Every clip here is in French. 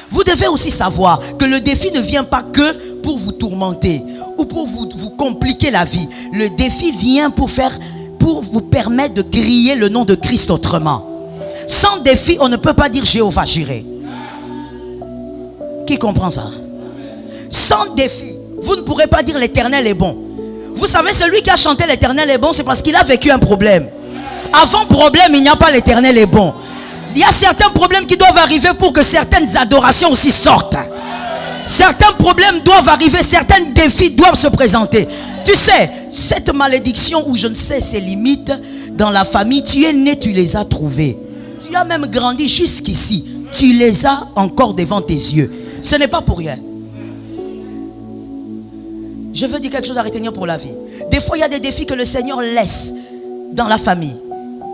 Vous devez aussi savoir que le défi ne vient pas que pour vous tourmenter ou pour vous compliquer la vie. Le défi vient pour vous permettre de crier le nom de Christ autrement. Sans défi, on ne peut pas dire Jéhovah Jireh. Qui comprend ça? Sans défi, vous ne pourrez pas dire l'Éternel est bon. Vous savez, celui qui a chanté l'Éternel est bon, c'est parce qu'il a vécu un problème. Avant problème, il n'y a pas l'Éternel est bon. Il y a certains problèmes qui doivent arriver pour que certaines adorations aussi sortent. Certains problèmes doivent arriver, certains défis doivent se présenter. Tu sais, cette malédiction où je ne sais ses limites dans la famille, tu es né, tu les as trouvées. Tu as même grandi jusqu'ici. Tu les as encore devant tes yeux. Ce n'est pas pour rien. Je veux dire quelque chose à retenir pour la vie. Des fois, il y a des défis que le Seigneur laisse dans la famille.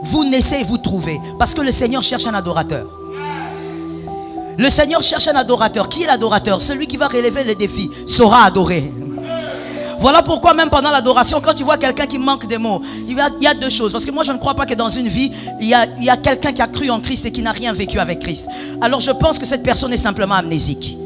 Vous naissez et vous trouvez. Parce que le Seigneur cherche un adorateur. Le Seigneur cherche un adorateur. Qui est l'adorateur? Celui qui va relever les défis saura adorer. Voilà pourquoi même pendant l'adoration, quand tu vois quelqu'un qui manque des mots, il y a deux choses. Parce que moi je ne crois pas que dans une vie, il y a quelqu'un qui a cru en Christ et qui n'a rien vécu avec Christ. Alors je pense que cette personne est simplement amnésique.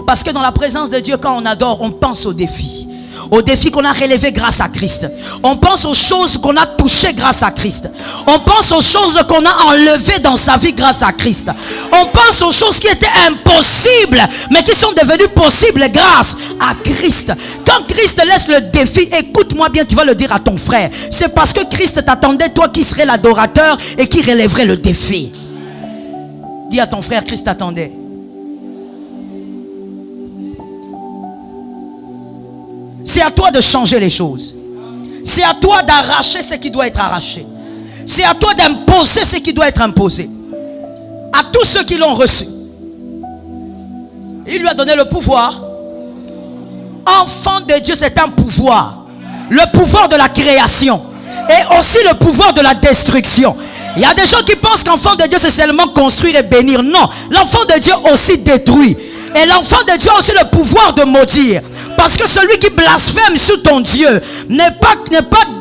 Parce que dans la présence de Dieu, quand on adore, on pense aux défis. Aux défis qu'on a relevés grâce à Christ. On pense aux choses qu'on a touchées grâce à Christ. On pense aux choses qu'on a enlevées dans sa vie grâce à Christ. On pense aux choses qui étaient impossibles, mais qui sont devenues possibles grâce à Christ. Quand Christ laisse le défi, écoute-moi bien, tu vas le dire à ton frère. C'est parce que Christ t'attendait, toi qui serais l'adorateur et qui relèverait le défi. Dis à ton frère, Christ t'attendait. C'est à toi de changer les choses. C'est à toi d'arracher ce qui doit être arraché. C'est à toi d'imposer ce qui doit être imposé. À tous ceux qui l'ont reçu. Il lui a donné le pouvoir. Enfant de Dieu, c'est un pouvoir. Le pouvoir de la création. Et aussi le pouvoir de la destruction. Il y a des gens qui pensent qu'enfant de Dieu, c'est seulement construire et bénir. Non, l'enfant de Dieu aussi détruit. Et l'enfant de Dieu a aussi le pouvoir de maudire. Parce que celui qui blasphème sur ton Dieu n'est pas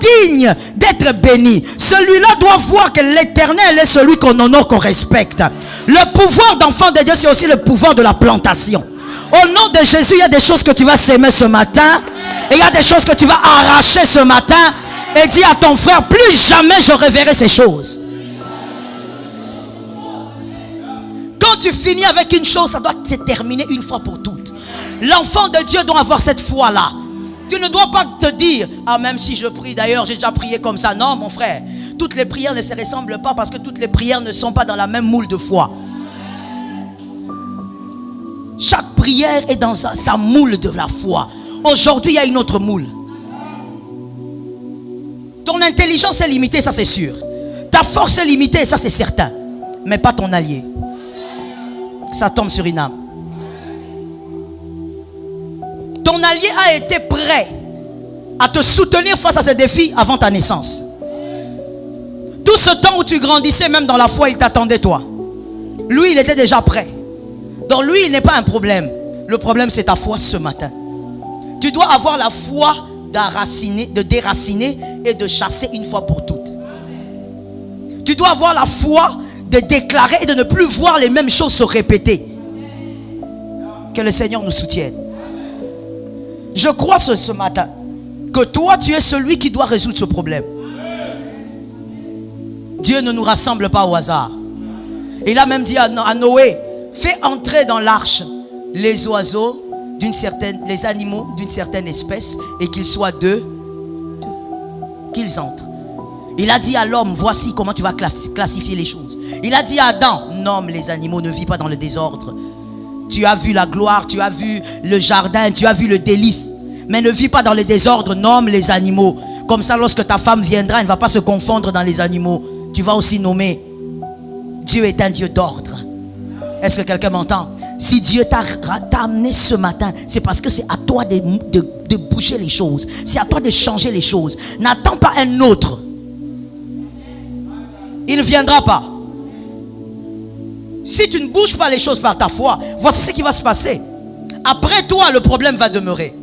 digne d'être béni. Celui-là doit voir que l'Éternel est celui qu'on honore, qu'on respecte. Le pouvoir d'enfant de Dieu, c'est aussi le pouvoir de la plantation. Au nom de Jésus, il y a des choses que tu vas s'aimer ce matin. Et il y a des choses que tu vas arracher ce matin. Et dis à ton frère, plus jamais je reverrai ces choses. Quand tu finis avec une chose, ça doit se terminer une fois pour toutes. L'enfant de Dieu doit avoir cette foi-là. Tu ne dois pas te dire, ah même si je prie, d'ailleurs j'ai déjà prié comme ça. Non mon frère, toutes les prières ne se ressemblent pas parce que toutes les prières ne sont pas dans la même moule de foi. Chaque prière est dans sa moule de la foi. Aujourd'hui il y a une autre moule. Ton intelligence est limitée, ça c'est sûr. Ta force est limitée, ça c'est certain. Mais pas ton allié. Ça tombe sur une âme. Ton allié a été prêt à te soutenir face à ces défis avant ta naissance. Tout ce temps où tu grandissais, même dans la foi, il t'attendait toi. Lui, il était déjà prêt. Donc lui, il n'est pas un problème. Le problème, c'est ta foi ce matin. Tu dois avoir la foi de déraciner et de chasser une fois pour toutes. Tu dois avoir la foi de déclarer et de ne plus voir les mêmes choses se répéter. Que le Seigneur nous soutienne. Je crois ce matin que toi tu es celui qui doit résoudre ce problème. Dieu ne nous rassemble pas au hasard. Il a même dit à Noé, fais entrer dans l'arche les oiseaux les animaux d'une certaine espèce et qu'ils soient deux, qu'ils entrent. Il a dit à l'homme, voici comment tu vas classifier les choses. Il a dit à Adam, nomme les animaux, ne vis pas dans le désordre. Tu as vu la gloire, tu as vu le jardin, tu as vu le délice. Mais ne vis pas dans le désordre, nomme les animaux. Comme ça, lorsque ta femme viendra, elle ne va pas se confondre dans les animaux. Tu vas aussi nommer. Dieu est un Dieu d'ordre. Est-ce que quelqu'un m'entend? Si Dieu t'a amené ce matin, c'est parce que c'est à toi de bouger les choses. C'est à toi de changer les choses. N'attends pas un autre. Il ne viendra pas. Si tu ne bouges pas les choses par ta foi, voici ce qui va se passer. Après toi, le problème va demeurer.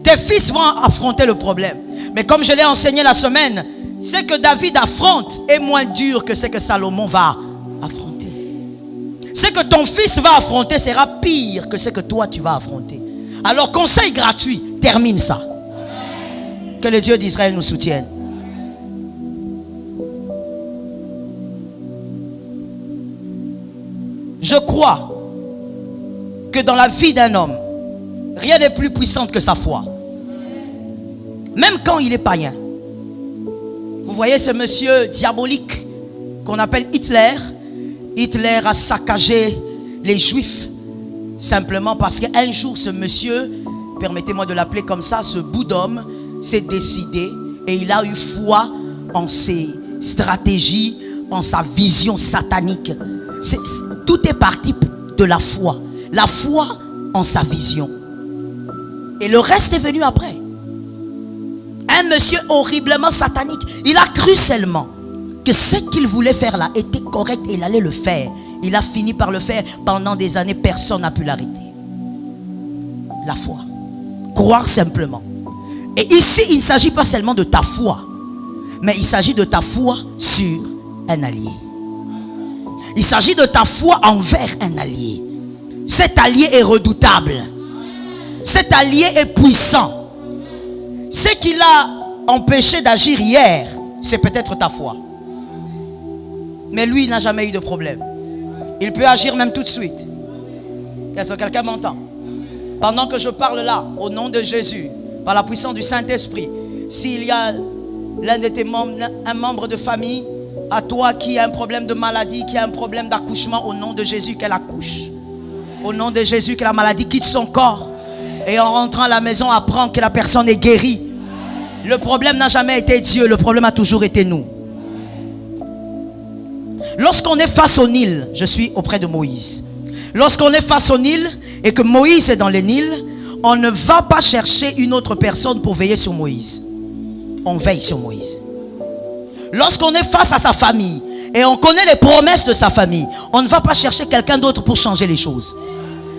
Tes fils vont affronter le problème. Mais comme je l'ai enseigné la semaine, ce que David affronte est moins dur que ce que Salomon va affronter. Ce que ton fils va affronter sera pire que ce que toi tu vas affronter. Alors conseil gratuit, termine ça. Que le Dieu d'Israël nous soutienne. Je crois que dans la vie d'un homme, rien n'est plus puissant que sa foi. Même quand il est païen. Vous voyez ce monsieur diabolique qu'on appelle Hitler. Hitler a saccagé les Juifs simplement parce qu'un jour ce monsieur, permettez-moi de l'appeler comme ça, ce bout d'homme s'est décidé et il a eu foi en ses stratégies, en sa vision satanique. Tout est parti de la foi. La foi en sa vision. Et le reste est venu après. Un monsieur horriblement satanique. Il a cru seulement que ce qu'il voulait faire là était correct et il allait le faire. Il a fini par le faire. Pendant des années, personne n'a pu l'arrêter. La foi. Croire simplement. Et ici, il ne s'agit pas seulement de ta foi, mais il s'agit de ta foi sur un allié. Il s'agit de ta foi envers un allié. Cet allié est redoutable. Cet allié est puissant. Ce qui l'a empêché d'agir hier, c'est peut-être ta foi. Mais lui, il n'a jamais eu de problème. Il peut agir même tout de suite. Est-ce que quelqu'un m'entend? Pendant que je parle là, au nom de Jésus, par la puissance du Saint-Esprit, s'il y a l'un de tes membres, un membre de famille, à toi qui a un problème de maladie, qui a un problème d'accouchement, au nom de Jésus, qu'elle accouche. Au nom de Jésus, que la maladie quitte son corps. Et en rentrant à la maison, apprend que la personne est guérie. Le problème n'a jamais été Dieu, le problème a toujours été nous. Lorsqu'on est face au Nil, je suis auprès de Moïse. Lorsqu'on est face au Nil et que Moïse est dans le Nil, on ne va pas chercher une autre personne pour veiller sur Moïse. On veille sur Moïse. Lorsqu'on est face à sa famille et on connaît les promesses de sa famille, on ne va pas chercher quelqu'un d'autre pour changer les choses.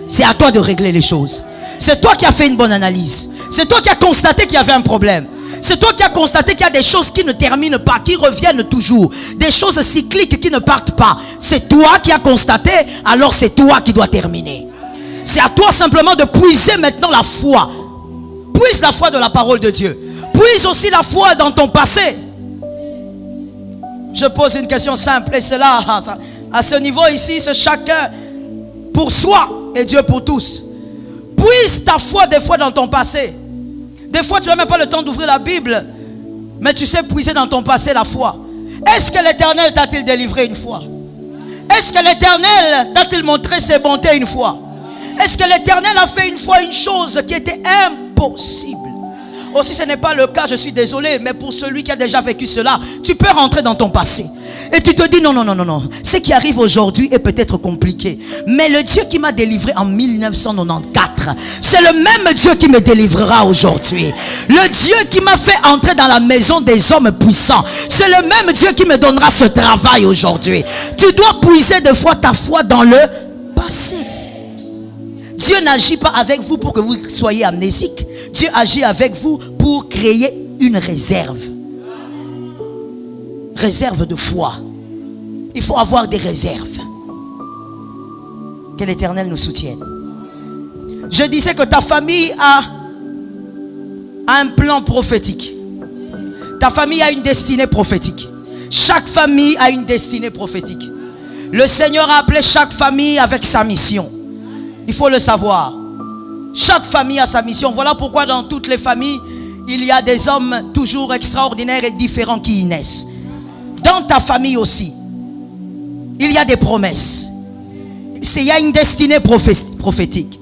C'est à toi de régler les choses. C'est toi qui as fait une bonne analyse. C'est toi qui as constaté qu'il y avait un problème. C'est toi qui as constaté qu'il y a des choses qui ne terminent pas, qui reviennent toujours. Des choses cycliques qui ne partent pas. C'est toi qui as constaté, alors c'est toi qui dois terminer. C'est à toi simplement de puiser maintenant la foi. Puise la foi de la parole de Dieu. Puise aussi la foi dans ton passé. Je pose une question simple et c'est là, à ce niveau ici, c'est chacun pour soi et Dieu pour tous. Puise ta foi des fois dans ton passé. Des fois tu n'as même pas le temps d'ouvrir la Bible, mais tu sais puiser dans ton passé la foi. Est-ce que l'Éternel t'a-t-il délivré une fois? Est-ce que l'Éternel t'a-t-il montré ses bontés une fois? Est-ce que l'Éternel a fait une fois une chose qui était impossible? Oh, si ce n'est pas le cas, je suis désolé, mais pour celui qui a déjà vécu cela, tu peux rentrer dans ton passé. Et tu te dis non. Ce qui arrive aujourd'hui est peut-être compliqué. Mais le Dieu qui m'a délivré en 1994, c'est le même Dieu qui me délivrera aujourd'hui. Le Dieu qui m'a fait entrer dans la maison des hommes puissants, c'est le même Dieu qui me donnera ce travail aujourd'hui. Tu dois puiser de fois ta foi dans le passé. Dieu n'agit pas avec vous pour que vous soyez amnésique. Dieu agit avec vous pour créer une réserve. Réserve de foi. Il faut avoir des réserves. Que l'Éternel nous soutienne. Je disais que ta famille a un plan prophétique. Ta famille a une destinée prophétique. Chaque famille a une destinée prophétique. Le Seigneur a appelé chaque famille avec sa mission. Il faut le savoir. Chaque famille a sa mission. Voilà pourquoi dans toutes les familles, il y a des hommes toujours extraordinaires et différents qui y naissent. Dans ta famille aussi, il y a des promesses. Il y a une destinée prophétique.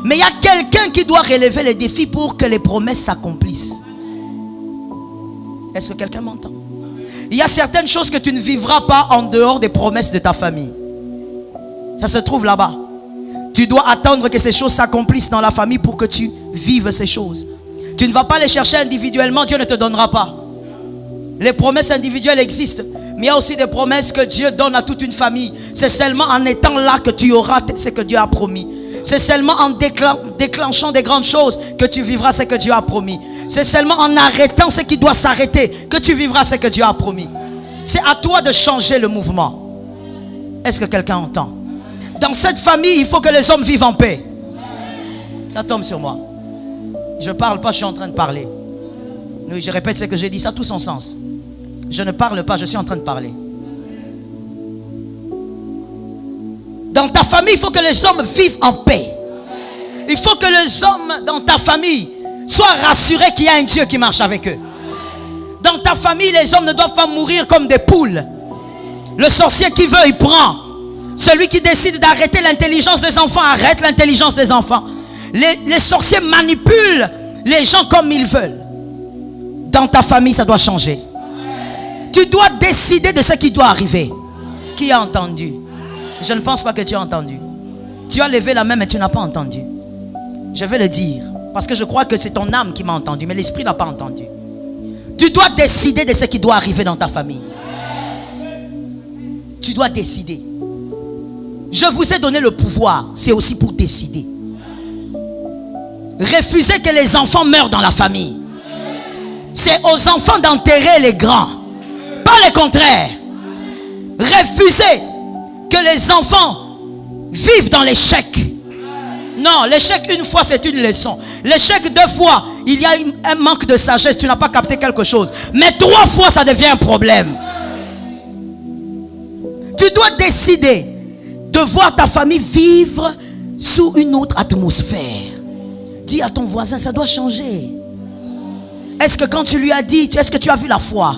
Mais il y a quelqu'un qui doit relever les défis pour que les promesses s'accomplissent. Est-ce que quelqu'un m'entend? Il y a certaines choses que tu ne vivras pas en dehors des promesses de ta famille. Ça se trouve là-bas. Tu dois attendre que ces choses s'accomplissent dans la famille pour que tu vives ces choses. Tu ne vas pas les chercher individuellement, Dieu ne te donnera pas. Les promesses individuelles existent, mais il y a aussi des promesses que Dieu donne à toute une famille. C'est seulement en étant là que tu auras ce que Dieu a promis. C'est seulement en déclenchant des grandes choses que tu vivras ce que Dieu a promis. C'est seulement en arrêtant ce qui doit s'arrêter que tu vivras ce que Dieu a promis. C'est à toi de changer le mouvement. Est-ce que quelqu'un entend? Dans cette famille, il faut que les hommes vivent en paix. Ça tombe sur moi. Je ne parle pas, je suis en train de parler. Oui, je répète ce que j'ai dit, ça a tout son sens. Je ne parle pas, je suis en train de parler. Dans ta famille, il faut que les hommes vivent en paix. Il faut que les hommes dans ta famille soient rassurés qu'il y a un Dieu qui marche avec eux. Dans ta famille, les hommes ne doivent pas mourir comme des poules. Le sorcier qui veut, il prend. Celui qui décide d'arrêter l'intelligence des enfants, arrête l'intelligence des enfants. Les sorciers manipulent les gens comme ils veulent. Dans ta famille, ça doit changer. Tu dois décider de ce qui doit arriver. Qui a entendu? Je ne pense pas que tu as entendu. Tu as levé la main, mais tu n'as pas entendu. Je vais le dire, parce que je crois que c'est ton âme qui m'a entendu, mais l'esprit n'a pas entendu. Tu dois décider de ce qui doit arriver dans ta famille. Tu dois décider. Je vous ai donné le pouvoir, c'est aussi pour décider. Refusez que les enfants meurent dans la famille. C'est aux enfants d'enterrer les grands, pas le contraire. Refusez que les enfants vivent dans l'échec. Non, l'échec une fois c'est une leçon. L'échec deux fois, il y a un manque de sagesse, tu n'as pas capté quelque chose. Mais trois fois ça devient un problème. Tu dois décider de voir ta famille vivre sous une autre atmosphère. Dis à ton voisin, ça doit changer. Est-ce que quand tu lui as dit, est-ce que tu as vu la foi?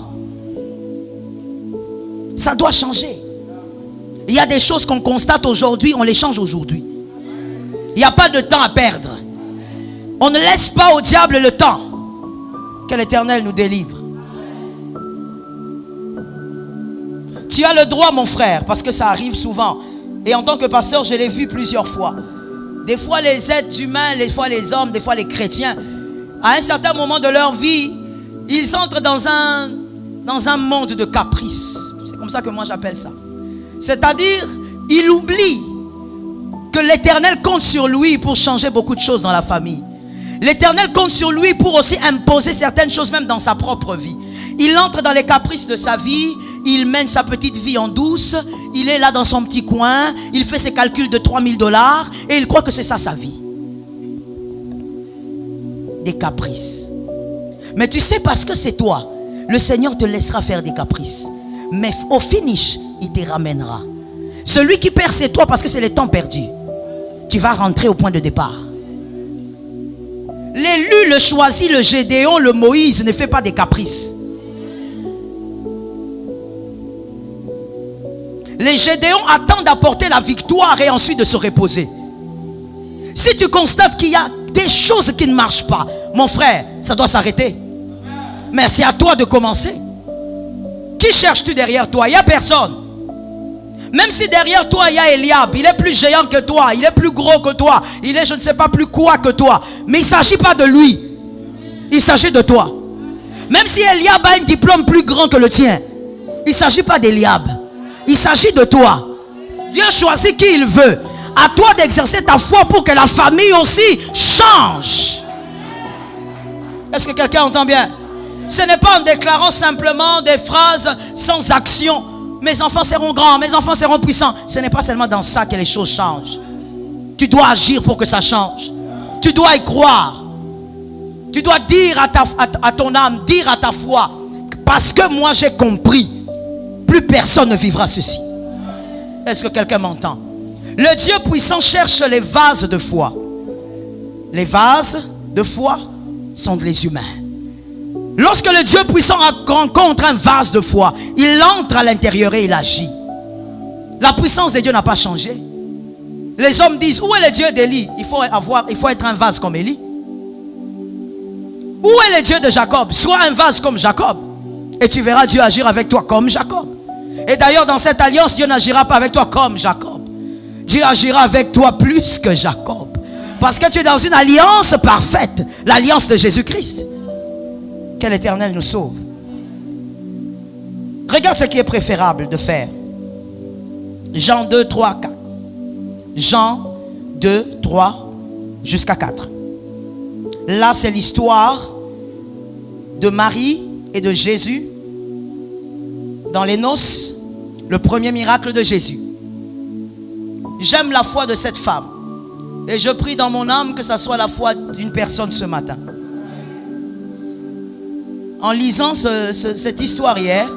Ça doit changer. Il y a des choses qu'on constate aujourd'hui, on les change aujourd'hui. Il n'y a pas de temps à perdre. On ne laisse pas au diable le temps. Que l'Éternel nous délivre. Tu as le droit, mon frère, parce que ça arrive souvent. Et en tant que pasteur, je l'ai vu plusieurs fois. Des fois les êtres humains, des fois les hommes, des fois les chrétiens, à un certain moment de leur vie, ils entrent dans un monde de caprices. C'est comme ça que moi j'appelle ça. C'est-à-dire, il oublie que l'Éternel compte sur lui pour changer beaucoup de choses dans la famille. L'Éternel compte sur lui pour aussi imposer certaines choses même dans sa propre vie. Il entre dans les caprices de sa vie, il mène sa petite vie en douce, il est là dans son petit coin, il fait ses calculs de $3000 et il croit que c'est ça sa vie. Des caprices. Mais tu sais, parce que c'est toi, le Seigneur te laissera faire des caprices. Mais au finish, il te ramènera. Celui qui perd, c'est toi parce que c'est le temps perdu. Tu vas rentrer au point de départ. L'élu, le choisi, le Gédéon, le Moïse ne fait pas des caprices. Les Gédéons attendent d'apporter la victoire et ensuite de se reposer. Si tu constates qu'il y a des choses qui ne marchent pas, mon frère, ça doit s'arrêter. Mais c'est à toi de commencer. Qui cherches-tu derrière toi? Il n'y a personne. Même si derrière toi il y a Eliab, il est plus géant que toi, il est plus gros que toi, il est je ne sais pas plus quoi que toi. Mais il ne s'agit pas de lui. Il s'agit de toi. Même si Eliab a un diplôme plus grand que le tien, il ne s'agit pas d'Eliab. Il s'agit de toi. Dieu choisit qui il veut. À toi d'exercer ta foi pour que la famille aussi change. Est-ce que quelqu'un entend bien? Ce n'est pas en déclarant simplement des phrases sans action. Mes enfants seront grands, mes enfants seront puissants. Ce n'est pas seulement dans ça que les choses changent. Tu dois agir pour que ça change. Tu dois y croire. Tu dois dire à ton âme, dire à ta foi, parce que moi j'ai compris, plus personne ne vivra ceci. Est-ce que quelqu'un m'entend? Le Dieu puissant cherche les vases de foi. Les vases de foi sont les humains. Lorsque le Dieu puissant rencontre un vase de foi, il entre à l'intérieur et il agit. La puissance de Dieu n'a pas changé. Les hommes disent, où est le Dieu d'Élie? Il faut être un vase comme Élie. Où est le Dieu de Jacob? Sois un vase comme Jacob. Et tu verras Dieu agir avec toi comme Jacob. Et d'ailleurs dans cette alliance, Dieu n'agira pas avec toi comme Jacob. Dieu agira avec toi plus que Jacob. Parce que tu es dans une alliance parfaite. L'alliance de Jésus-Christ. Que l'Éternel nous sauve. Regarde ce qui est préférable de faire. Jean 2, 3, 4. Jean 2, 3 jusqu'à 4. Là, c'est l'histoire de Marie et de Jésus dans les noces, le premier miracle de Jésus. J'aime la foi de cette femme. Et je prie dans mon âme que ça soit la foi d'une personne ce matin. En lisant cette histoire hier,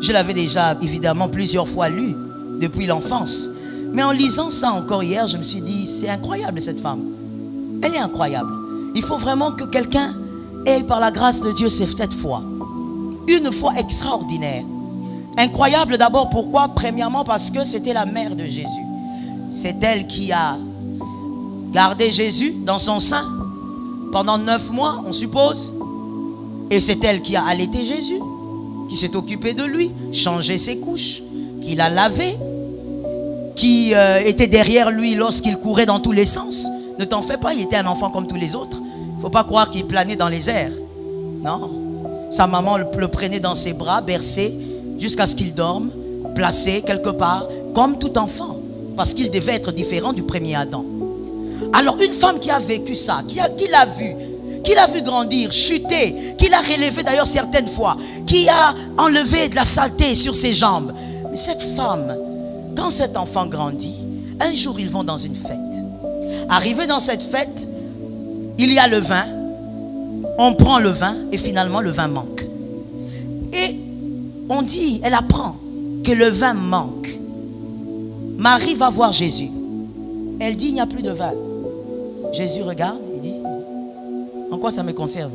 je l'avais déjà évidemment plusieurs fois lu depuis l'enfance. Mais en lisant ça encore hier, je me suis dit, c'est incroyable cette femme. Elle est incroyable. Il faut vraiment que quelqu'un ait par la grâce de Dieu cette foi. Une foi extraordinaire. Incroyable d'abord, pourquoi? Premièrement parce que c'était la mère de Jésus. C'est elle qui a gardé Jésus dans son sein pendant 9 mois, on suppose. Et c'est elle qui a allaité Jésus, qui s'est occupée de lui, changé ses couches, qui l'a lavé, qui était derrière lui lorsqu'il courait dans tous les sens. Ne t'en fais pas, il était un enfant comme tous les autres. Il ne faut pas croire qu'il planait dans les airs. Non. Sa maman le prenait dans ses bras, bercé, jusqu'à ce qu'il dorme, placé quelque part, comme tout enfant. Parce qu'il devait être différent du premier Adam. Alors une femme qui a vécu ça, qui l'a vu grandir, chuter, qui l'a relevé d'ailleurs certaines fois, qui a enlevé de la saleté sur ses jambes. Mais cette femme, quand cet enfant grandit, un jour ils vont dans une fête. Arrivé dans cette fête, il y a le vin, on prend le vin et finalement le vin manque. Et on dit, elle apprend que le vin manque. Marie va voir Jésus. Elle dit, il n'y a plus de vin. Jésus regarde, il dit, en quoi ça me concerne?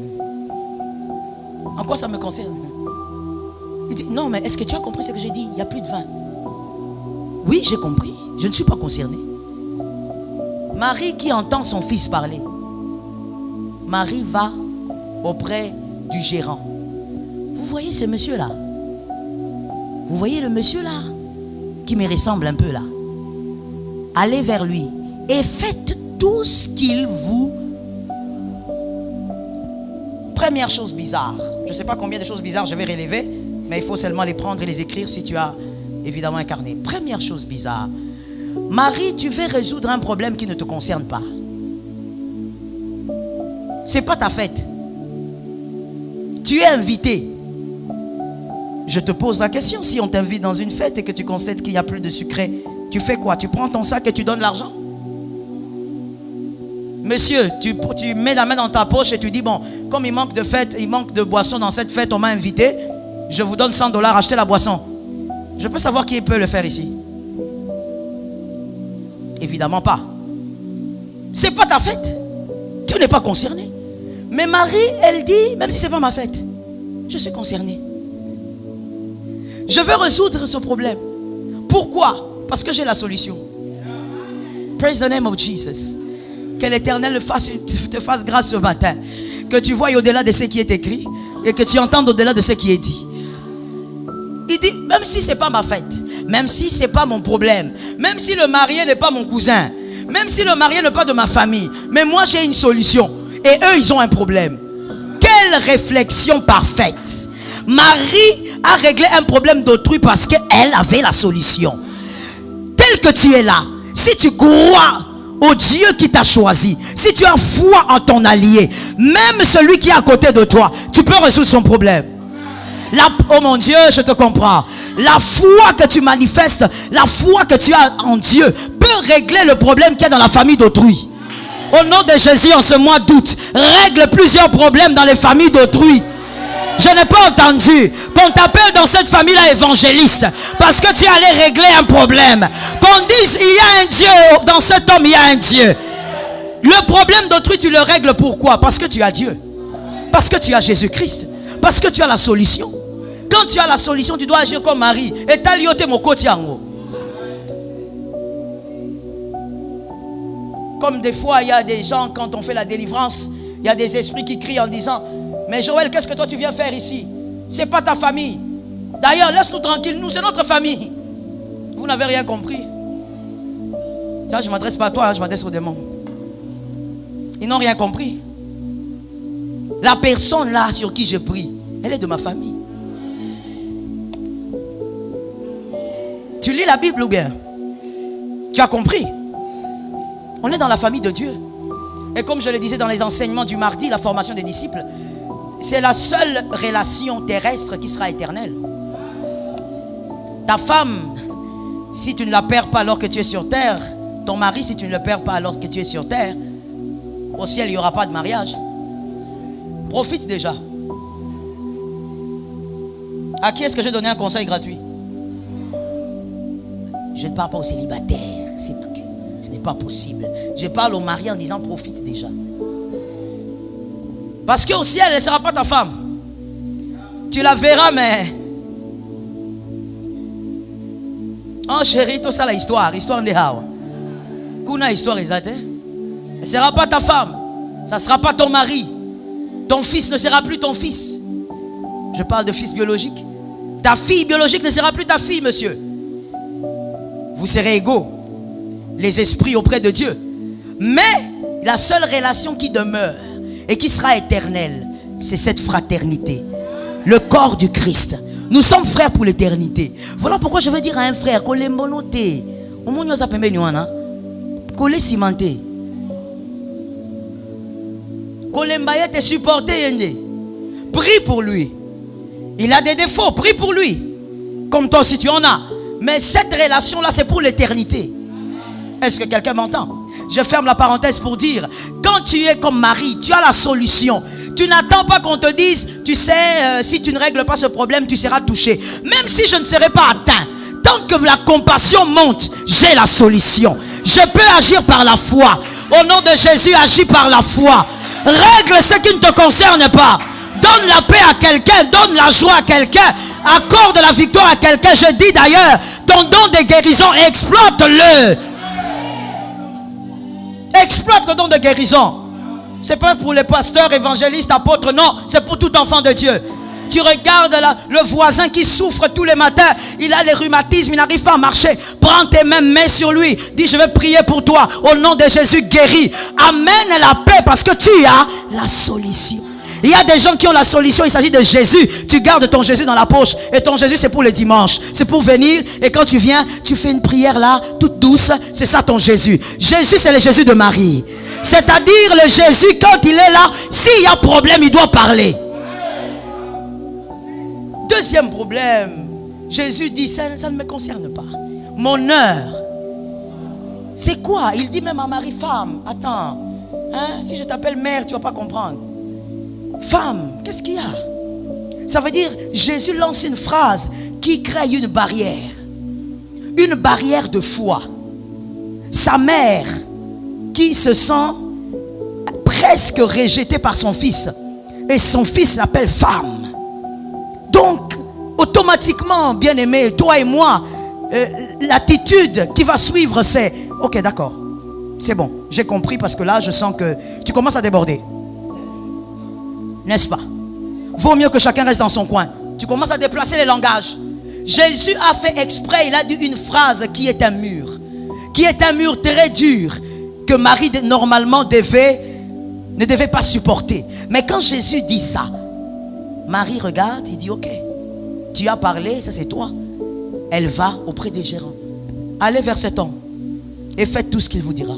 En quoi ça me concerne? Il dit, non, mais est-ce que tu as compris ce que j'ai dit? Il n'y a plus de vin. Oui, j'ai compris. Je ne suis pas concerné. Marie qui entend son fils parler. Marie va auprès du gérant. Vous voyez ce monsieur-là? Vous voyez le monsieur-là? Qui me ressemble un peu là. Allez vers lui et faites tout ce qu'il vous... Première chose bizarre. Je ne sais pas combien de choses bizarres je vais relever, mais il faut seulement les prendre et les écrire si tu as évidemment un carnet. Première chose bizarre. Marie, tu veux résoudre un problème qui ne te concerne pas. C'est pas ta fête. Tu es invité. Je te pose la question, si on t'invite dans une fête et que tu constates qu'il n'y a plus de sucré, tu fais quoi? Tu prends ton sac et tu donnes l'argent? Monsieur, tu mets la main dans ta poche et tu dis, bon, comme il manque de fête, il manque de boisson dans cette fête, on m'a invité, je vous donne 100 $, achetez la boisson. Je peux savoir qui peut le faire ici? Évidemment pas. C'est pas ta fête. Tu n'es pas concerné. Mais Marie, elle dit, même si c'est pas ma fête, je suis concernée. Je veux résoudre ce problème. Pourquoi? Parce que j'ai la solution. Praise the name of Jesus. Que l'Éternel te fasse grâce ce matin. Que tu voies au-delà de ce qui est écrit et que tu entendes au-delà de ce qui est dit. Il dit, même si ce n'est pas ma fête, même si ce n'est pas mon problème, même si le marié n'est pas mon cousin, même si le marié n'est pas de ma famille, mais moi j'ai une solution et eux ils ont un problème. Quelle réflexion parfaite. Marie a réglé un problème d'autrui parce qu'elle avait la solution. Tel que tu es là, si tu crois au Dieu qui t'a choisi, si tu as foi en ton allié, même celui qui est à côté de toi, tu peux résoudre son problème. Oh mon Dieu, je te comprends. La foi que tu manifestes, la foi que tu as en Dieu peut régler le problème qu'il y a dans la famille d'autrui. Au nom de Jésus, en ce mois d'août, règle plusieurs problèmes dans les familles d'autrui. Je n'ai pas entendu qu'on t'appelle dans cette famille-là évangéliste parce que tu allais régler un problème. Qu'on dise, il y a un Dieu, dans cet homme, il y a un Dieu. Le problème d'autrui, tu le règles pourquoi? Parce que tu as Dieu. Parce que tu as Jésus-Christ. Parce que tu as la solution. Quand tu as la solution, tu dois agir comme Marie. Et t'as lioté mon côté en haut. Comme des fois, il y a des gens, quand on fait la délivrance, il y a des esprits qui crient en disant, mais Joël, qu'est-ce que toi tu viens faire ici? C'est pas ta famille. D'ailleurs, laisse-nous tranquille, nous, c'est notre famille. Vous n'avez rien compris. Tiens, je ne m'adresse pas à toi, je m'adresse aux démons. Ils n'ont rien compris. La personne là sur qui je prie, elle est de ma famille. Tu lis la Bible ou bien? Tu as compris? On est dans la famille de Dieu. Et comme je le disais dans les enseignements du mardi, la formation des disciples, c'est la seule relation terrestre qui sera éternelle. Ta femme Si tu ne la perds pas alors que tu es sur terre, ton mari, si tu ne le perds pas alors que tu es sur terre, au ciel, il n'y aura pas de mariage. Profite déjà. À qui est-ce que j'ai donné un conseil gratuit? Je ne parle pas aux célibataires. Ce n'est pas possible. Je parle aux mariés en disant profite déjà. Parce qu'au ciel, elle ne sera pas ta femme. Tu la verras, mais... Oh chérie, tout ça, la histoire. Histoire de Hawa. Kuna histoire exacte. Elle ne sera pas ta femme. Ça ne sera pas ton mari. Ton fils ne sera plus ton fils. Je parle de fils biologique. Ta fille biologique ne sera plus ta fille, monsieur. Vous serez égaux. Les esprits auprès de Dieu. Mais la seule relation qui demeure et qui sera éternelle, c'est cette fraternité. Le corps du Christ. Nous sommes frères pour l'éternité. Voilà pourquoi je veux dire à un frère, Kole mbonote, omonyo za pembe nywana, Kole cimenté. Kole mbaye te supporter yende. Prie pour lui. Il a des défauts, prie pour lui. Comme toi si tu en as. Mais cette relation-là, c'est pour l'éternité. Est-ce que quelqu'un m'entend? Je ferme la parenthèse pour dire, quand tu es comme mari, tu as la solution. Tu n'attends pas qu'on te dise, tu sais, si tu ne règles pas ce problème, tu seras touché. Même si je ne serai pas atteint, tant que la compassion monte, j'ai la solution. Je peux agir par la foi. Au nom de Jésus, agis par la foi. Règle ce qui ne te concerne pas. Donne la paix à quelqu'un, donne la joie à quelqu'un, accorde la victoire à quelqu'un. Je dis d'ailleurs, ton don de guérison, exploite-le. Exploite le don de guérison. C'est pas pour les pasteurs, évangélistes, apôtres, non, c'est pour tout enfant de Dieu. Tu regardes le voisin qui souffre tous les matins, il a les rhumatismes, il n'arrive pas à marcher. Prends tes mains, mets sur lui, dis je vais prier pour toi, au nom de Jésus, guéris. Amène la paix parce que tu as la solution. Il y a des gens qui ont la solution, il s'agit de Jésus. Tu gardes ton Jésus dans la poche. Et ton Jésus, c'est pour le dimanche. C'est pour venir. Et quand tu viens, tu fais une prière là, toute douce. C'est ça ton Jésus. Jésus, c'est le Jésus de Marie. C'est-à-dire le Jésus, quand il est là, s'il y a problème, il doit parler. Deuxième problème. Jésus dit, ça ne me concerne pas. Mon heure. C'est quoi? Il dit même à Marie, femme, attends. Hein? Si je t'appelle mère, tu ne vas pas comprendre. Femme, qu'est-ce qu'il y a? Ça veut dire, Jésus lance une phrase qui crée une barrière. Une barrière de foi. Sa mère, qui se sent presque rejetée par son fils. Et son fils l'appelle femme. Donc, automatiquement, bien-aimé, toi et moi, l'attitude qui va suivre, c'est, ok, d'accord, c'est bon, j'ai compris parce que là, je sens que tu commences à déborder. N'est-ce pas? Vaut mieux que chacun reste dans son coin. Tu commences à déplacer les langages. Jésus a fait exprès, il a dit une phrase qui est un mur. Qui est un mur très dur que Marie normalement ne devait pas supporter. Mais quand Jésus dit ça, Marie regarde, il dit ok, tu as parlé, ça c'est toi. Elle va auprès des gérants. Allez vers cet homme et faites tout ce qu'il vous dira.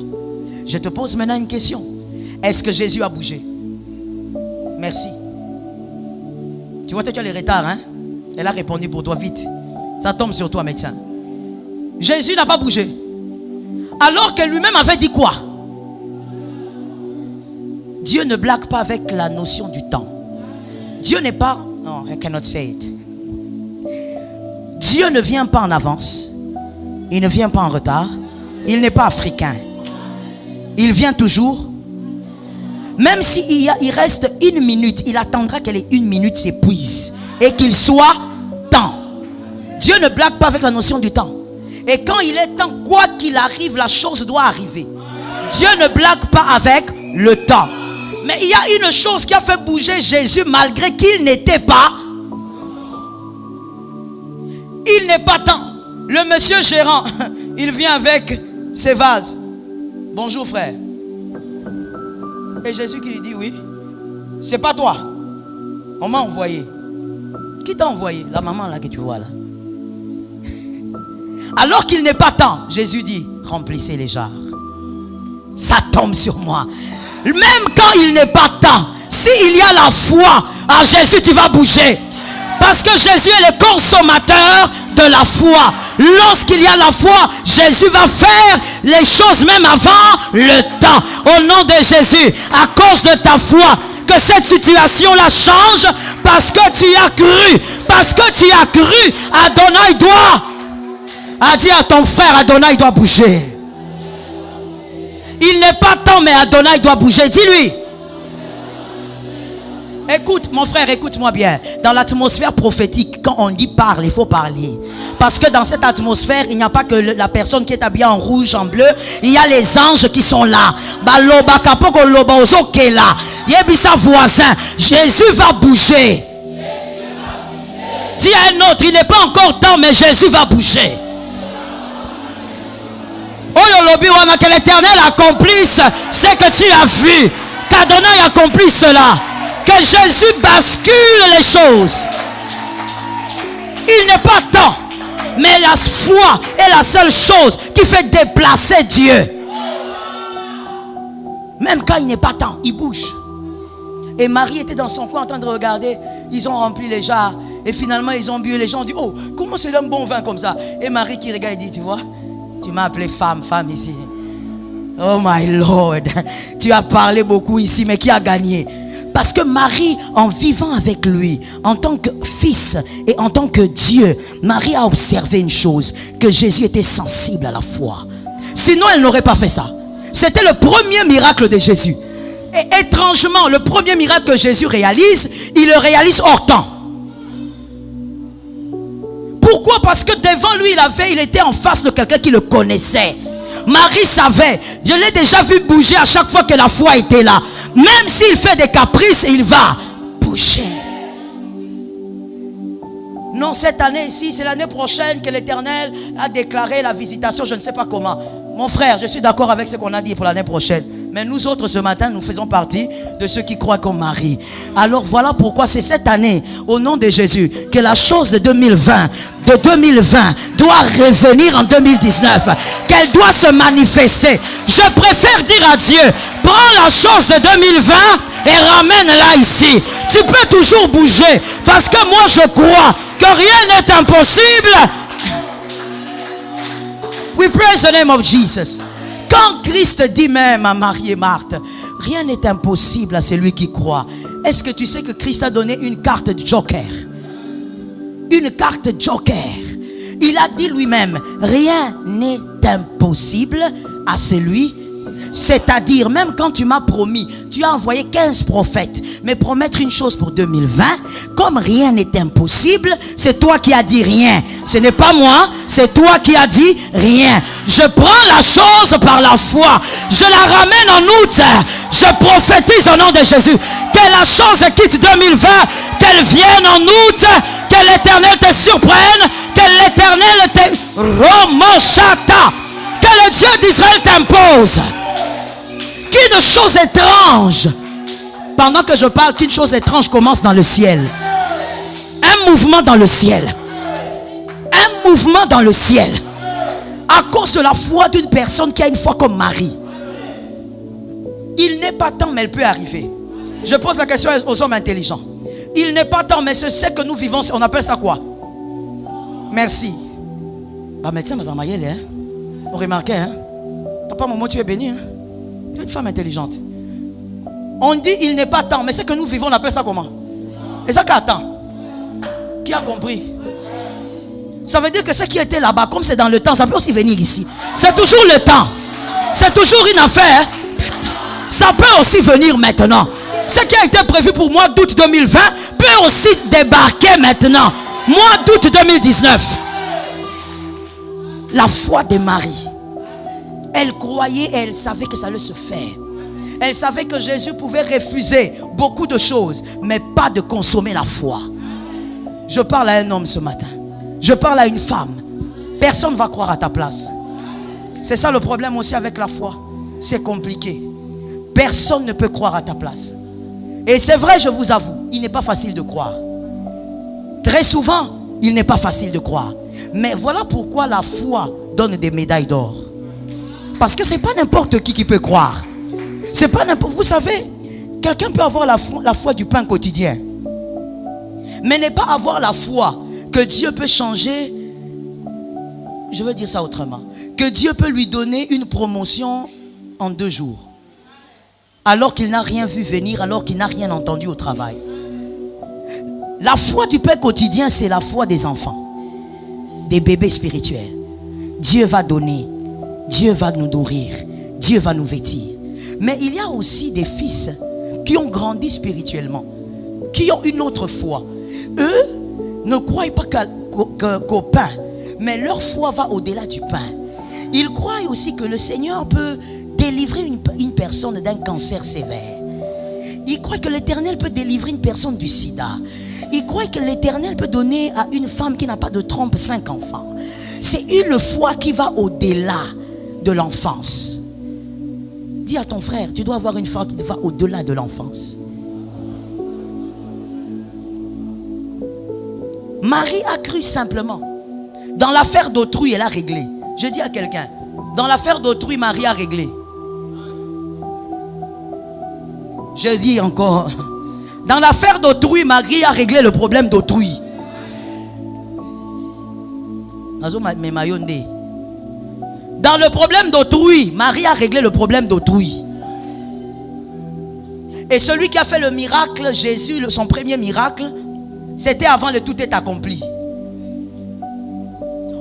Je te pose maintenant une question. Est-ce que Jésus a bougé? Merci. Tu vois, toi, tu as les retards, hein? Elle a répondu pour toi, vite. Ça tombe sur toi, médecin. Jésus n'a pas bougé. Alors qu'elle lui-même avait dit quoi? Dieu ne blague pas avec la notion du temps. Dieu n'est pas... Non, I cannot say it. Dieu ne vient pas en avance. Il ne vient pas en retard. Il n'est pas africain. Il vient toujours... Même s'il reste une minute, il attendra que les une minute s'épuisent et qu'il soit temps. Dieu ne blague pas avec la notion du temps. Et quand il est temps, quoi qu'il arrive, la chose doit arriver. Dieu ne blague pas avec le temps. Mais il y a une chose qui a fait bouger Jésus malgré qu'il n'était pas. Il n'est pas temps. Le monsieur gérant, il vient avec ses vases. Bonjour frère. Et Jésus qui lui dit oui, c'est pas toi. On m'a envoyé. Qui t'a envoyé? La maman là que tu vois là. Alors qu'il n'est pas temps, Jésus dit remplissez les jarres. Ça tombe sur moi. Même quand il n'est pas temps, s'il y a la foi en Jésus, tu vas bouger. Parce que Jésus est le consommateur de la foi. Lorsqu'il y a la foi, Jésus va faire les choses même avant le temps. Au nom de Jésus, à cause de ta foi, que cette situation-là change parce que tu as cru. Parce que tu as cru, Adonai a dit à ton frère, Adonai doit bouger. Il n'est pas temps, mais Adonai doit bouger. Dis-lui. Écoute, mon frère, écoute-moi bien. Dans l'atmosphère prophétique, quand on dit parle, il faut parler. Parce que dans cette atmosphère, il n'y a pas que la personne qui est habillée en rouge, en bleu. Il y a les anges qui sont là. Yebisa voisin, Jésus va bouger. Dis à un autre, il n'est pas encore temps, mais Jésus va bouger. Que l'Éternel accomplisse ce que tu as vu. Qu'Adonai accomplisse cela. Que Jésus bascule les choses. Il n'est pas temps, mais la foi est la seule chose qui fait déplacer Dieu. Même quand il n'est pas temps, il bouge. Et Marie était dans son coin en train de regarder. Ils ont rempli les jars. Et finalement ils ont bu. Et les gens ont dit, oh, comment c'est un bon vin comme ça? Et Marie qui regarde, dit, tu vois, tu m'as appelé femme ici. Oh my Lord, tu as parlé beaucoup ici, mais qui a gagné? Parce que Marie, en vivant avec lui, en tant que fils et en tant que Dieu, Marie a observé une chose, que Jésus était sensible à la foi. Sinon, elle n'aurait pas fait ça. C'était le premier miracle de Jésus. Et étrangement, le premier miracle que Jésus réalise, il le réalise hors temps. Pourquoi? Parce que devant lui, il était en face de quelqu'un qui le connaissait. Marie savait, je l'ai déjà vu bouger à chaque fois que la foi était là. Même s'il fait des caprices, il va bouger. Non, cette année ici, c'est l'année prochaine que l'Éternel a déclaré la visitation, je ne sais pas comment. Mon frère, je suis d'accord avec ce qu'on a dit pour l'année prochaine. Mais nous autres, ce matin, nous faisons partie de ceux qui croient comme Marie. Alors voilà pourquoi c'est cette année, au nom de Jésus, que la chose de 2020 doit revenir en 2019. Qu'elle doit se manifester. Je préfère dire à Dieu, prends la chose de 2020 et ramène-la ici. Tu peux toujours bouger. Parce que moi, je crois que rien n'est impossible. We praise the name of Jesus. Quand Christ dit même à Marie et Marthe, rien n'est impossible à celui qui croit. Est-ce que tu sais que Christ a donné une carte de joker? Une carte joker. Il a dit lui-même, rien n'est impossible à celui. C'est-à-dire, même quand tu m'as promis, tu as envoyé 15 prophètes, mais promettre une chose pour 2020, comme rien n'est impossible, c'est toi qui as dit rien. Ce n'est pas moi, c'est toi qui as dit rien. Je prends la chose par la foi, je la ramène en août, je prophétise au nom de Jésus, que la chose quitte 2020, qu'elle vienne en août, que l'Éternel te surprenne, que l'Éternel te remochata, que le Dieu d'Israël t'impose. Qu'une chose étrange, pendant que je parle, qu'une chose étrange commence dans le ciel. Un mouvement dans le ciel. Un mouvement dans le ciel. À cause de la foi d'une personne qui a une foi comme Marie. Il n'est pas temps, mais elle peut arriver. Je pose la question aux hommes intelligents. Il n'est pas temps, mais c'est ce que nous vivons, on appelle ça quoi? Merci. Bah, médecin, hein? On remarque, hein? Papa, maman, tu es béni, hein? Tu es une femme intelligente. On dit il n'est pas temps, mais ce que nous vivons, on appelle ça comment? Et ça qu'attend. Qui a compris? Ça veut dire que ce qui était là-bas, comme c'est dans le temps, ça peut aussi venir ici. C'est toujours le temps. C'est toujours une affaire. Ça peut aussi venir maintenant. Ce qui a été prévu pour mois d'août 2020 peut aussi débarquer maintenant. Mois d'août 2019. La foi de Marie. Elle croyait et elle savait que ça allait se faire. Elle savait que Jésus pouvait refuser beaucoup de choses, mais pas de consommer la foi. Je parle à un homme ce matin. Je parle à une femme. Personne ne va croire à ta place. C'est ça le problème aussi avec la foi. C'est compliqué. Personne ne peut croire à ta place. Et c'est vrai, je vous avoue, il n'est pas facile de croire. Très souvent, il n'est pas facile de croire. Mais voilà pourquoi la foi donne des médailles d'or. Parce que ce n'est pas n'importe qui peut croire. C'est pas n'importe. Vous savez, quelqu'un peut avoir la foi du pain quotidien, mais ne pas avoir la foi que Dieu peut changer Je veux dire ça autrement. Que Dieu peut lui donner une promotion en 2 jours. Alors qu'il n'a rien vu venir, alors qu'il n'a rien entendu au travail. La foi du Père quotidien, c'est la foi des enfants. Des bébés spirituels. Dieu va donner. Dieu va nous nourrir. Dieu va nous vêtir. Mais il y a aussi des fils qui ont grandi spirituellement. Qui ont une autre foi. Eux ne croient pas qu'au pain. Mais leur foi va au-delà du pain. Ils croient aussi que le Seigneur peut délivrer une personne d'un cancer sévère. Ils croient que l'Éternel peut délivrer une personne du sida. Ils croient que l'Éternel peut donner à une femme qui n'a pas de trompe 5 enfants. C'est une foi qui va au-delà de l'enfance. Dis à ton frère, tu dois avoir une foi qui va au-delà de l'enfance. Marie a cru simplement. Dans l'affaire d'autrui, elle a réglé. Je dis à quelqu'un, dans l'affaire d'autrui, Marie a réglé. Je dis encore, dans l'affaire d'autrui, Marie a réglé le problème d'autrui. Dans le problème d'autrui, Marie a réglé le problème d'autrui. Et celui qui a fait le miracle, Jésus, son premier miracle, c'était avant le tout est accompli.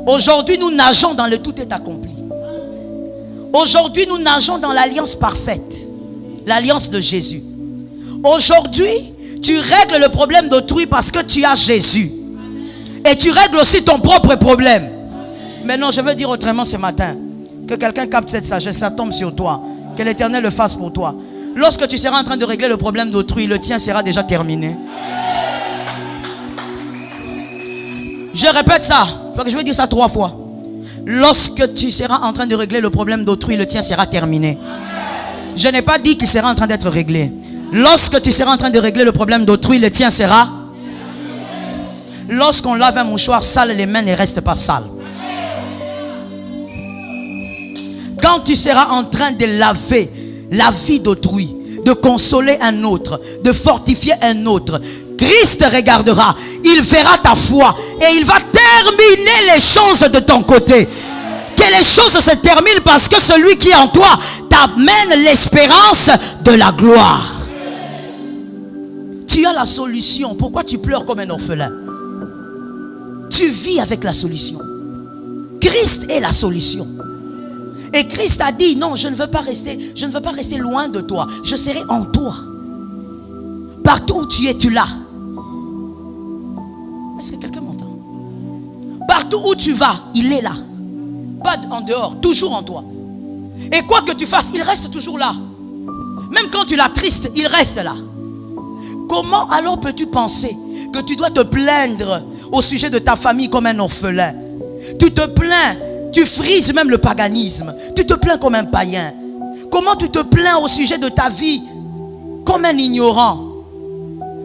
Aujourd'hui, nous nageons dans le tout est accompli. Aujourd'hui, nous nageons dans l'alliance parfaite. L'alliance de Jésus. Aujourd'hui, tu règles le problème d'autrui parce que tu as Jésus. Et tu règles aussi ton propre problème. Mais non, je veux dire autrement ce matin. Que quelqu'un capte cette sagesse, ça tombe sur toi. Que l'Éternel le fasse pour toi. Lorsque tu seras en train de régler le problème d'autrui, le tien sera déjà terminé. Je répète ça. Je vais dire ça 3 fois. Lorsque tu seras en train de régler le problème d'autrui, le tien sera terminé. Je n'ai pas dit qu'il sera en train d'être réglé. Lorsque tu seras en train de régler le problème d'autrui, le tien sera. Lorsqu'on lave un mouchoir sale, les mains ne restent pas sales. Quand tu seras en train de laver la vie d'autrui, de consoler un autre, de fortifier un autre, Christ regardera, il verra ta foi et il va terminer les choses de ton côté. Que les choses se terminent parce que celui qui est en toi t'amène l'espérance de la gloire. Tu as la solution. Pourquoi tu pleures comme un orphelin? Tu vis avec la solution. Christ est la solution. Et Christ a dit, non, je ne veux pas rester loin de toi. Je serai en toi. Partout où tu es, tu l'as. Est-ce que quelqu'un m'entend? Partout où tu vas, il est là. Pas en dehors, toujours en toi. Et quoi que tu fasses, il reste toujours là. Même quand tu l'attristes, il reste là. Comment alors peux-tu penser que tu dois te plaindre au sujet de ta famille comme un orphelin? Tu te plains, tu frises même le paganisme. Tu te plains comme un païen. Comment tu te plains au sujet de ta vie comme un ignorant?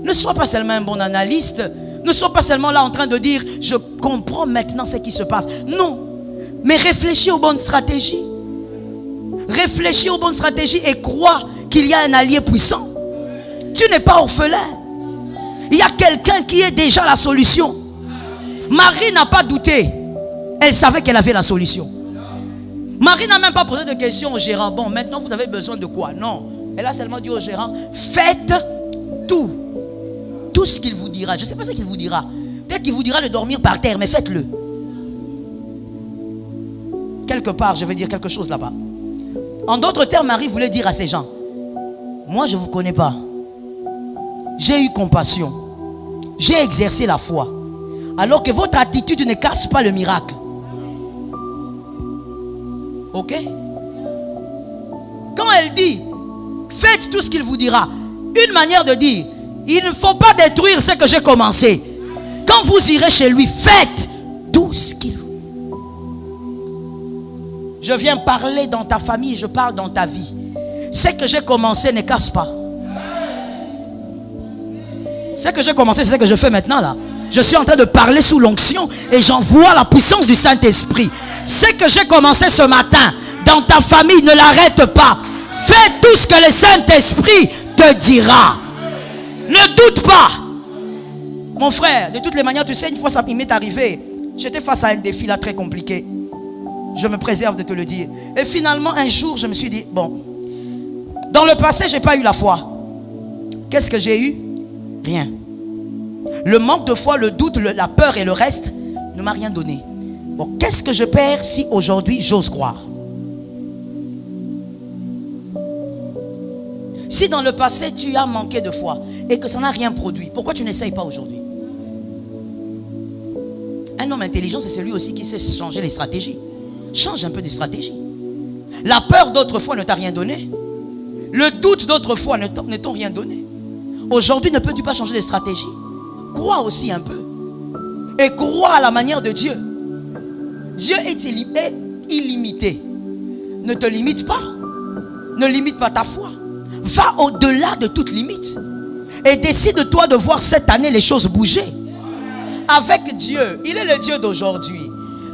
Ne sois pas seulement un bon analyste. Ne sois pas seulement là en train de dire je comprends maintenant ce qui se passe. Non. Mais réfléchis aux bonnes stratégies. Réfléchis aux bonnes stratégies et crois qu'il y a un allié puissant. Tu n'es pas orphelin. Il y a quelqu'un qui est déjà la solution. Marie n'a pas douté. Elle savait qu'elle avait la solution. Marie n'a même pas posé de questions au gérant. Bon, maintenant vous avez besoin de quoi? Non. Elle a seulement dit au gérant, faites tout. Tout ce qu'il vous dira. Je ne sais pas ce qu'il vous dira. Peut-être qu'il vous dira de dormir par terre, mais faites-le. Quelque part, je vais dire quelque chose là-bas. En d'autres termes, Marie voulait dire à ces gens, moi je ne vous connais pas. J'ai eu compassion. J'ai exercé la foi. Alors que votre attitude ne casse pas le miracle. Ok? Quand elle dit, faites tout ce qu'il vous dira. Une manière de dire, il ne faut pas détruire ce que j'ai commencé. Quand vous irez chez lui, faites tout ce qu'il vous dit. Je viens parler dans ta famille, je parle dans ta vie. Ce que j'ai commencé ne casse pas. Ce que j'ai commencé, c'est ce que je fais maintenant là. Je suis en train de parler sous l'onction et j'envoie la puissance du Saint-Esprit. Ce que j'ai commencé ce matin dans ta famille, ne l'arrête pas. Fais tout ce que le Saint-Esprit te dira. Ne doute pas. Mon frère, de toutes les manières, tu sais, une fois ça m'est arrivé. J'étais face à un défi là très compliqué. Je me préserve de te le dire. Et finalement, un jour, je me suis dit, bon, dans le passé, je n'ai pas eu la foi. Qu'est-ce que j'ai eu? Rien. Le manque de foi, le doute, la peur et le reste ne m'a rien donné. Bon, qu'est-ce que je perds si aujourd'hui j'ose croire? Si dans le passé tu as manqué de foi et que ça n'a rien produit, pourquoi tu n'essayes pas aujourd'hui? Un homme intelligent, c'est celui aussi qui sait changer les stratégies. Change un peu de stratégie. La peur d'autrefois ne t'a rien donné. Le doute d'autrefois ne t'ont rien donné. Aujourd'hui, ne peux-tu pas changer de stratégie? Crois aussi un peu. Et crois à la manière de Dieu. Dieu est illimité. Ne te limite pas. Ne limite pas ta foi. Va au-delà de toute limite. Et décide-toi de voir cette année les choses bouger. Avec Dieu, il est le Dieu d'aujourd'hui.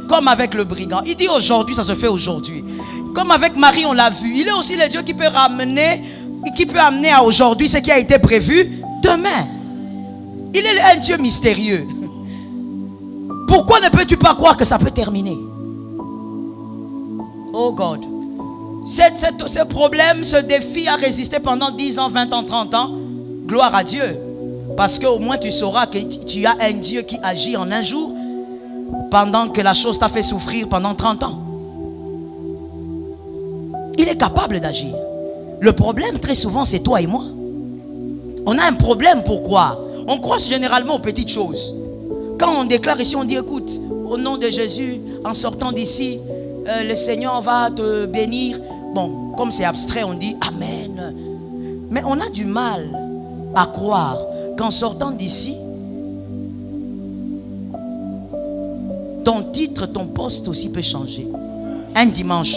Comme avec le brigand. Il dit aujourd'hui, ça se fait aujourd'hui. Comme avec Marie, on l'a vu. Il est aussi le Dieu qui peut ramener, qui peut amener à aujourd'hui ce qui a été prévu demain. Il est un Dieu mystérieux. Pourquoi ne peux-tu pas croire que ça peut terminer? Oh God. Ce problème, ce défi a résisté pendant 10 ans, 20 ans, 30 ans. Gloire à Dieu. Parce qu'au moins tu sauras que tu as un Dieu qui agit en un jour pendant que la chose t'a fait souffrir pendant 30 ans. Il est capable d'agir. Le problème très souvent c'est toi et moi. On a un problème, pourquoi? On croit généralement aux petites choses. Quand on déclare ici, on dit écoute, au nom de Jésus, en sortant d'ici, le Seigneur va te bénir. Bon, comme c'est abstrait, on dit Amen. Mais on a du mal à croire qu'en sortant d'ici, ton titre, ton poste aussi peut changer. Un dimanche.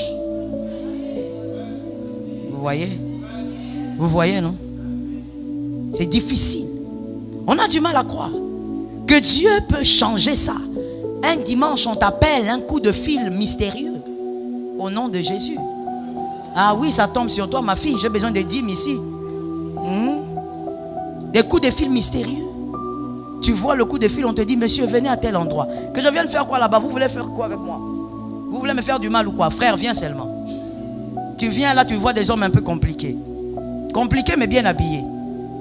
Vous voyez? Vous voyez, non? C'est difficile. On a du mal à croire que Dieu peut changer ça. Un dimanche, on t'appelle un coup de fil mystérieux. Au nom de Jésus. Ah oui, ça tombe sur toi, ma fille. J'ai besoin de dîmes ici. Des coups de fil mystérieux. Tu vois le coup de fil, on te dit, monsieur, venez à tel endroit. Que je vienne faire quoi là-bas? Vous voulez faire quoi avec moi? Vous voulez me faire du mal ou quoi? Frère, viens seulement. Tu viens là, tu vois des hommes un peu compliqués. Compliqués, mais bien habillés.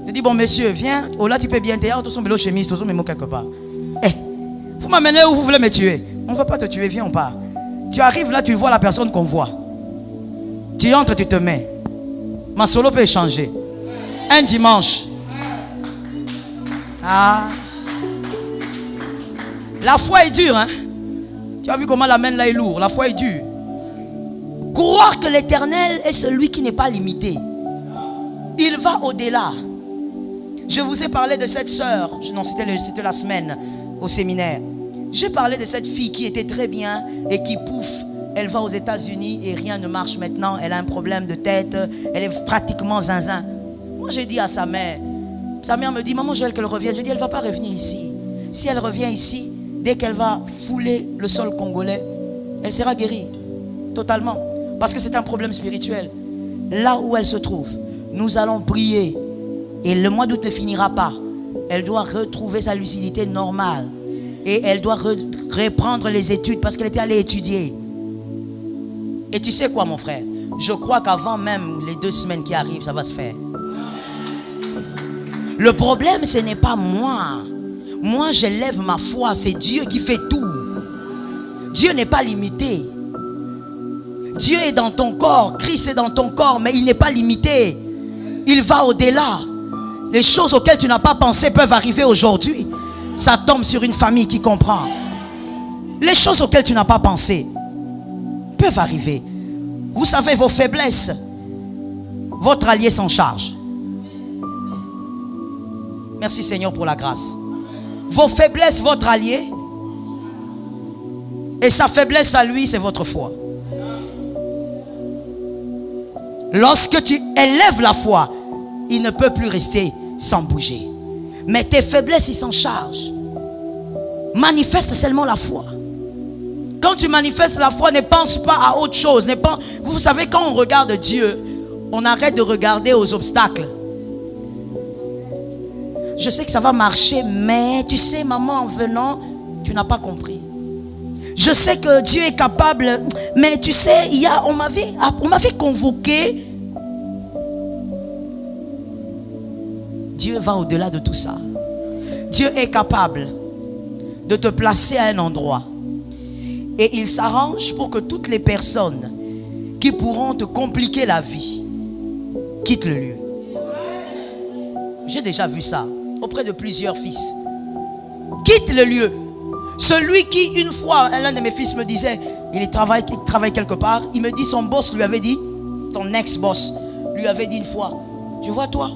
Je dis, bon, monsieur, viens. Oh là, tu peux bien te dire, tous sont vélo chemise, tous sont mémo quelque part. Eh, vous m'amenez où vous voulez me tuer? On ne va pas te tuer, viens, on part. Tu arrives là, tu vois la personne qu'on voit. Tu entres, tu te mets. Ma solo peut changer. Un dimanche. Ah. La foi est dure, hein? Tu as vu comment la main là est lourde. La foi est dure. Croire que l'Éternel est celui qui n'est pas limité. Il va au-delà. Je vous ai parlé de cette sœur. Non, c'était la semaine au séminaire. J'ai parlé de cette fille qui était très bien et qui pouf, elle va aux États-Unis et rien ne marche maintenant. Elle a un problème de tête. Elle est pratiquement zinzin. Moi, j'ai dit à sa mère me dit, maman, je veux qu'elle revienne. Je dis, elle ne va pas revenir ici. Si elle revient ici, dès qu'elle va fouler le sol congolais, elle sera guérie. Totalement. Parce que c'est un problème spirituel. Là où elle se trouve, nous allons prier. Et le mois d'août ne finira pas. Elle doit retrouver sa lucidité normale. Et elle doit reprendre les études parce qu'elle était allée étudier. Et tu sais quoi, mon frère? Je crois qu'avant même les 2 semaines qui arrivent, ça va se faire. Le problème, ce n'est pas moi. Moi, j'élève ma foi. C'est Dieu qui fait tout. Dieu n'est pas limité. Dieu est dans ton corps. Christ est dans ton corps, mais il n'est pas limité. Il va au-delà. Les choses auxquelles tu n'as pas pensé peuvent arriver aujourd'hui. Ça tombe sur une famille qui comprend. Les choses auxquelles tu n'as pas pensé peuvent arriver. Vous savez, vos faiblesses, votre allié s'en charge. Merci Seigneur pour la grâce. Vos faiblesses, votre allié. Et sa faiblesse à lui, c'est votre foi. Lorsque tu élèves la foi, il ne peut plus rester sans bouger. Mais tes faiblesses, il s'en charge. Manifeste seulement la foi. Quand tu manifestes la foi, ne pense pas à autre chose. Vous savez, quand on regarde Dieu, on arrête de regarder aux obstacles. Je sais que ça va marcher, mais tu sais, maman, en venant, tu n'as pas compris. Je sais que Dieu est capable, mais tu sais, on m'avait convoqué. Dieu va au-delà de tout ça. Dieu est capable de te placer à un endroit. Et il s'arrange pour que toutes les personnes qui pourront te compliquer la vie quittent le lieu. J'ai déjà vu ça auprès de plusieurs fils. Quitte le lieu. Celui qui, une fois, l'un de mes fils me disait, il travaille quelque part, il me dit, son boss lui avait dit, ton ex-boss lui avait dit une fois, tu vois toi,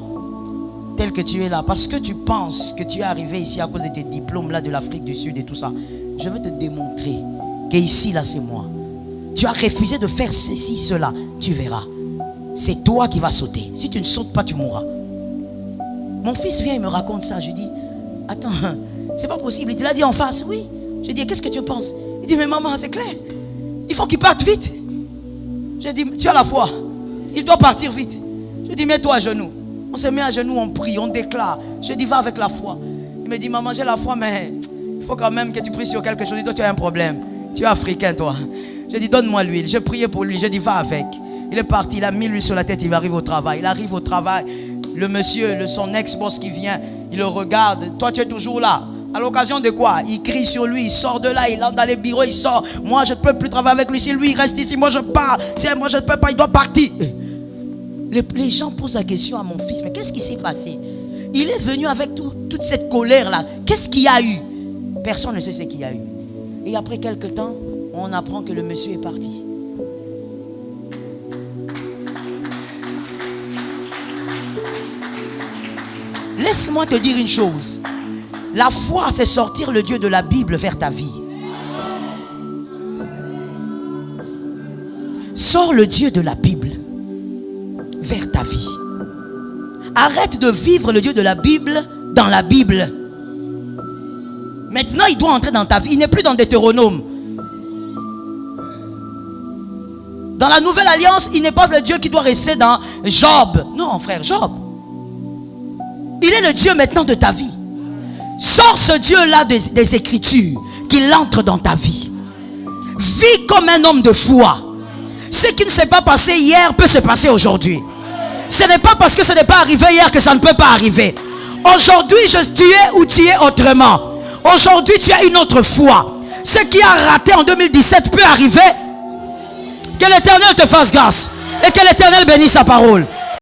tel que tu es là, parce que tu penses que tu es arrivé ici à cause de tes diplômes là de l'Afrique du Sud et tout ça, je veux te démontrer que ici là c'est moi. Tu as refusé de faire ceci, cela, tu verras. C'est toi qui vas sauter. Si tu ne sautes pas, tu mourras. Mon fils vient et me raconte ça. Je dis, attends, c'est pas possible. Il te l'a dit en face, oui. Je dis, qu'est-ce que tu penses? Il dit, mais maman, c'est clair. Il faut qu'il parte vite. Je dis, tu as la foi. Il doit partir vite. Je dis, mets-toi à genoux. On se met à genoux, on prie, on déclare. Je dis, va avec la foi. Il me dit, maman, j'ai la foi, mais il faut quand même que tu pries sur quelque chose. Je dis, toi, tu as un problème. Tu es africain, toi. Je dis, donne-moi l'huile. Je priais pour lui. Je dis, va avec. Il est parti, il a mis l'huile sur la tête, il arrive au travail. Il arrive au travail. Le monsieur, son ex-boss qui vient, il le regarde. Toi, tu es toujours là. À l'occasion de quoi? Il crie sur lui, il sort de là, il entre dans les bureaux, il sort. Moi, je ne peux plus travailler avec lui. Si lui, il reste ici, moi, je pars. Si moi, je ne peux pas, il doit partir. Les gens posent la question à mon fils, mais qu'est-ce qui s'est passé? Il est venu avec toute cette colère-là. Qu'est-ce qu'il y a eu? Personne ne sait ce qu'il y a eu. Et après quelques temps, on apprend que le monsieur est parti. Laisse-moi te dire une chose. La foi, c'est sortir le Dieu de la Bible vers ta vie. Sors le Dieu de la Bible vers ta vie. Arrête de vivre le Dieu de la Bible dans la Bible. Maintenant, il doit entrer dans ta vie. Il n'est plus dans Deutéronome. Dans la nouvelle alliance, il n'est pas le Dieu qui doit rester dans Job. Non, frère, Job. Il est le Dieu maintenant de ta vie. Sors ce Dieu-là des Écritures, qu'il entre dans ta vie. Vis comme un homme de foi. Ce qui ne s'est pas passé hier peut se passer aujourd'hui. Ce n'est pas parce que ce n'est pas arrivé hier que ça ne peut pas arriver. Aujourd'hui, tu es ou tu es autrement. Aujourd'hui, tu as une autre foi. Ce qui a raté en 2017 peut arriver. Que l'Éternel te fasse grâce. Et que l'Éternel bénisse sa parole.